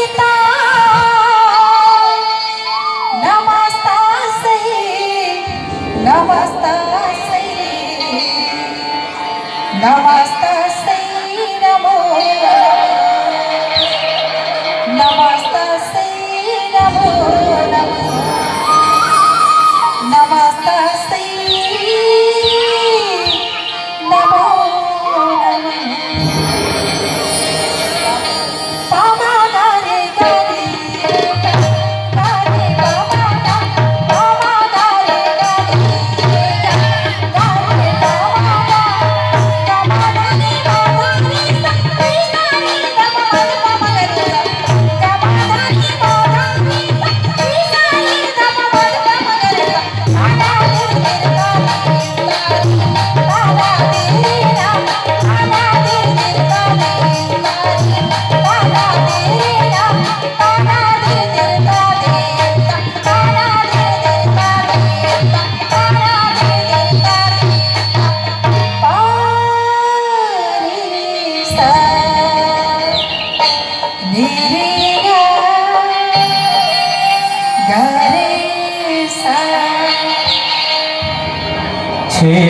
सीता नमस्तास्यै नमस्तास्यै नमस्तास्यै नमो नमस्तास्यै नमो नमः नमस्तास्यै नमो नमः पामा गारे गारे गारे पामा पामा गारे गारे गारे पामा पामा गारे गारे सा रे गा रे पामा गारे सा पामा गारे सा रे गा पामा गारे सा आला दे आला दे आला दे छे